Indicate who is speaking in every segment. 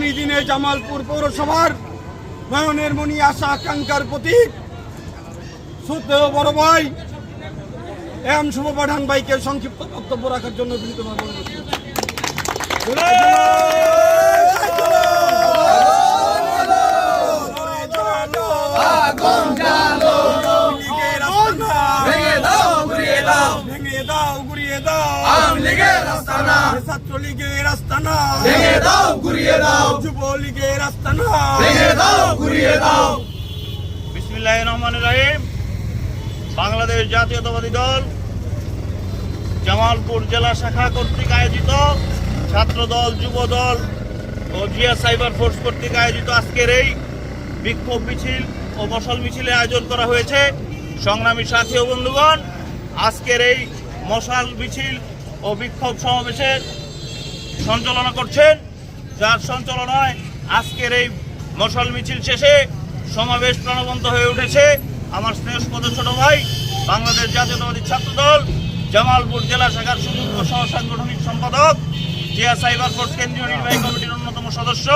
Speaker 1: আগামী দিনে জামালপুর পৌরসভার নয়নের মণি আশা আকাঙ্ক্ষার প্রতীক শ্রদ্ধেয় বড় ভাই এম শুভ পাঠান ভাইকে সংক্ষিপ্ত বক্তব্য রাখার জন্য বিনীতভাবে অনুরোধ করছি। ছাত্রলীগের আস্তানা ভেঙে দাও, ঘুরিয়ে দাও, যুবলীগের আস্তানা ভেঙে দাও, ঘুরিয়ে দাও।
Speaker 2: বিসমিল্লাহির রহমানির রহিম। বাংলাদেশ জাতীয়তাবাদী দল জামালপুর জেলা শাখা কর্তৃক আয়োজিত ছাত্র দল, যুব দল ও জিয়া সাইবার ফোর্স কর্তৃক আয়োজিত আজকের এই বিক্ষোভ মিছিল ও মশাল মিছিলের আয়োজন করা হয়েছে। সংগ্রামী সাথী ও বন্ধুগণ, আজকের এই মশাল মিছিল ও বিক্ষোভ সমাবেশের সঞ্চালনা করছেন, যার সঞ্চালনায় আজকের এই মশাল মিছিল শেষে সমাবেশ প্রাণবন্ত হয়ে উঠেছে আমার স্নেহস্পদ ছোট ভাই বাংলাদেশ জাতীয়তাবাদী ছাত্র দল জামালপুর জেলা শাখার সুযোগ্য সহ সাংগঠনিক সম্পাদক, জিয়া সাইবার ফোর্স কেন্দ্রীয় নির্বাহী কমিটির অন্যতম সদস্য,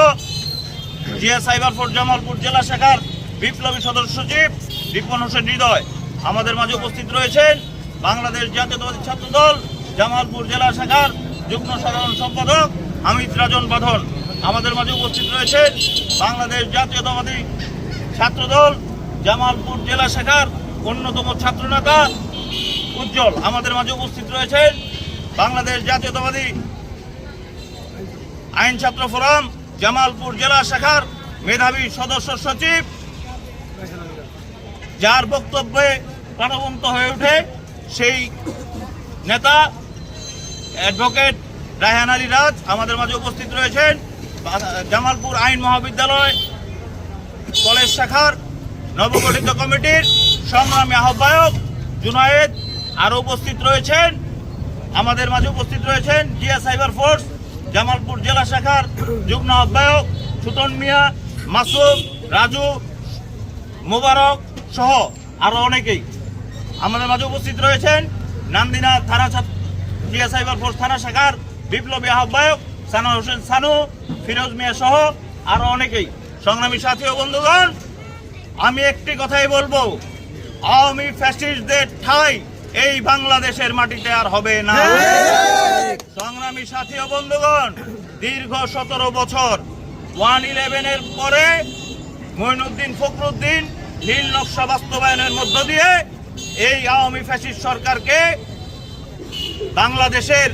Speaker 2: জিয়া সাইবার ফোর্স জামালপুর জেলা শাখার বিপ্লবী সদস্য সচিব রিপন হোসেন হৃদয়। আমাদের মাঝে উপস্থিত রয়েছেন বাংলাদেশ জাতীয়তাবাদী ছাত্র দল জামালপুর জেলা শাখার যুগ্ম সাধারণ সম্পাদক হামিদ রাজন বাঁধন। আমাদের মাঝে উপস্থিত রয়েছেন বাংলাদেশ জাতীয়তাবাদী ছাত্র দল জামালপুর জেলা শাখার অন্যতম ছাত্রনেতা উজ্জ্বল। আমাদের মাঝে উপস্থিত রয়েছেন বাংলাদেশ জাতীয়তাবাদী আইন ছাত্র ফোরাম জামালপুর জেলা শাখার মেধাবী সদস্য সচিব, যার বক্তব্যে প্রাণবন্ত হয়ে ওঠে সেই নেতা অ্যাডভোকেট রায়হান আলী রাজ। আমাদের মাঝে উপস্থিত রয়েছেন জামালপুর আইন মহাবিদ্যালয় কলেজ শাখার নবগঠিত কমিটির সংগ্রামী আহ্বায়ক জুনায়েদ। আরও উপস্থিত রয়েছেন আমাদের মাঝে উপস্থিত রয়েছেন জিয়া সাইবার ফোর্স জামালপুর জেলা শাখার যুগ্ম আহ্বায়ক সুতন মিয়া, মাসুম, রাজু, মোবারক সহ আরও অনেকেই। আমাদের মাঝে উপস্থিত রয়েছেন নান্দিনা থানা জিয়া সাইবার ফোর্স থানা শাখার বিপ্লবী আহ্বায়ক সানা হোসেন সানু, ফিরোজ মিয়া সহ আরো অনেকেই। সংগ্রামী সাথী ও বন্ধুগণ, আমি একটি কথাই বলবো, আওয়ামী ফ্যাসিস্টদের ঠাঁই এই বাংলাদেশের মাটিতে আর হবে না। সংগ্রামী সাথী ও বন্ধুগণ, দীর্ঘ 17 বছর 1/11-এর পরে মঈনুদ্দিন ফখরুদ্দিন নীল নকশা বাস্তবায়নের মধ্য দিয়ে এই আওয়ামী ফ্যাসিস্ট সরকারকে বাংলাদেশের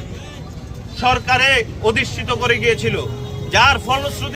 Speaker 2: সরকারে অধিষ্ঠিত করে গিয়েছিল, যার ফলশ্রুতি